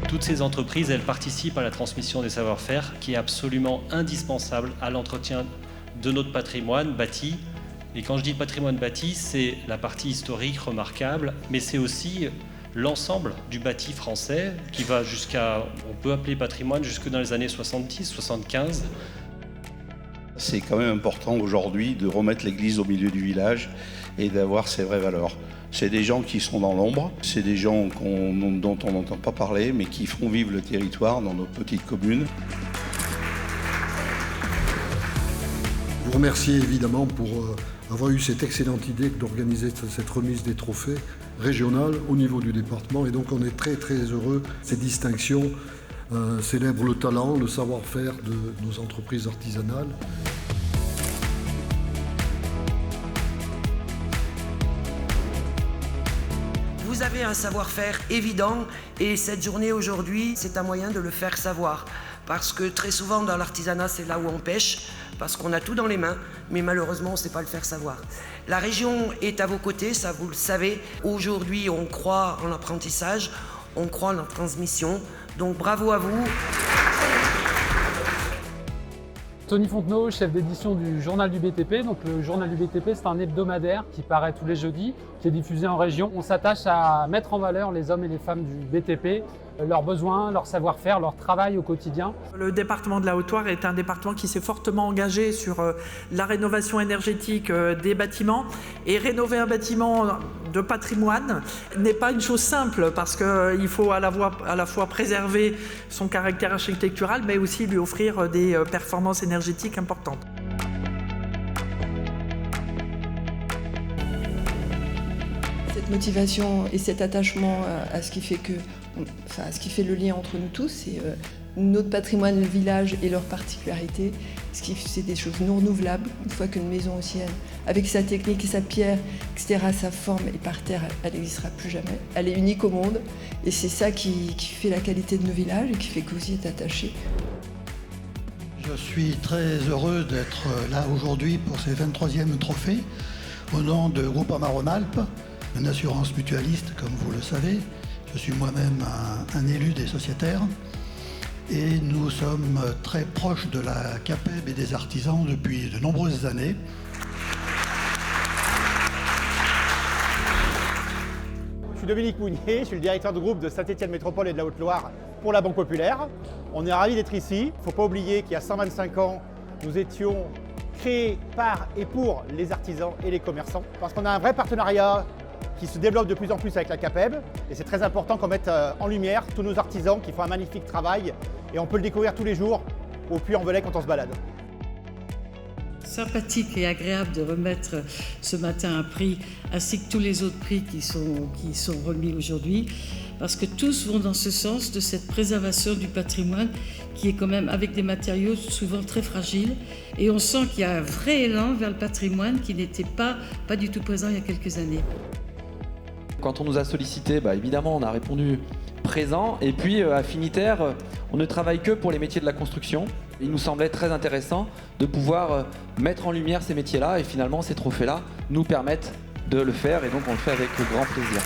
Toutes ces entreprises, elles participent à la transmission des savoir-faire qui est absolument indispensable à l'entretien de notre patrimoine bâti. Et quand je dis patrimoine bâti, c'est la partie historique remarquable, mais c'est aussi l'ensemble du bâti français qui va jusqu'à, on peut appeler patrimoine, jusque dans les années 70, 75. C'est quand même important aujourd'hui de remettre l'église au milieu du village et d'avoir ses vraies valeurs. C'est des gens qui sont dans l'ombre, c'est des gens dont on n'entend pas parler, mais qui font vivre le territoire dans nos petites communes. Vous remercier évidemment pour avoir eu cette excellente idée d'organiser cette remise des trophées régionale au niveau du département. Et donc on est très très heureux. Ces distinctions célèbrent le talent, le savoir-faire de nos entreprises artisanales. Vous avez un savoir-faire évident et cette journée aujourd'hui, c'est un moyen de le faire savoir. Parce que très souvent dans l'artisanat, c'est là où on pêche, parce qu'on a tout dans les mains, mais malheureusement, on ne sait pas le faire savoir. La région est à vos côtés, ça vous le savez. Aujourd'hui, on croit en l'apprentissage, on croit en la transmission. Donc bravo à vous. Tony Fontenot, chef d'édition du Journal du BTP. Donc le Journal du BTP, c'est un hebdomadaire qui paraît tous les jeudis, qui est diffusé en région. On s'attache à mettre en valeur les hommes et les femmes du BTP, leurs besoins, leur savoir-faire, leur travail au quotidien. Le département de la Haute-Loire est un département qui s'est fortement engagé sur la rénovation énergétique des bâtiments. Et rénover un bâtiment de patrimoine n'est pas une chose simple parce qu'il faut à la fois préserver son caractère architectural, mais aussi lui offrir des performances énergétiques importantes. Cette motivation et cet attachement à ce qui fait ce qui fait le lien entre nous tous, c'est notre patrimoine, le village et leurs particularités. C'est des choses non renouvelables. Une fois qu'une maison ancienne, avec sa technique et sa pierre, etc., sa forme est par terre, elle n'existera plus jamais. Elle est unique au monde et c'est ça qui fait la qualité de nos villages et qui fait que vous y êtes attachés. Je suis très heureux d'être là aujourd'hui pour ces 23e trophées au nom de Groupama Rhône-Alpes, une assurance mutualiste comme vous le savez. Je suis moi-même un élu des sociétaires et nous sommes très proches de la CAPEB et des artisans depuis de nombreuses années. Je suis Dominique Mounier, je suis le directeur de groupe de Saint-Étienne Métropole et de la Haute-Loire pour la Banque Populaire. On est ravis d'être ici. Il ne faut pas oublier qu'il y a 125 ans, nous étions créés par et pour les artisans et les commerçants parce qu'on a un vrai partenariat qui se développe de plus en plus avec la CAPEB et c'est très important qu'on mette en lumière tous nos artisans qui font un magnifique travail et on peut le découvrir tous les jours au Puy-en-Velay quand on se balade. Sympathique et agréable de remettre ce matin un prix ainsi que tous les autres prix qui sont remis aujourd'hui parce que tous vont dans ce sens de cette préservation du patrimoine qui est quand même avec des matériaux souvent très fragiles et on sent qu'il y a un vrai élan vers le patrimoine qui n'était pas du tout présent il y a quelques années. Quand on nous a sollicité, évidemment, on a répondu présent. Et puis, affinitaire, on ne travaille que pour les métiers de la construction. Il nous semblait très intéressant de pouvoir mettre en lumière ces métiers-là. Et finalement, ces trophées-là nous permettent de le faire. Et donc, on le fait avec grand plaisir.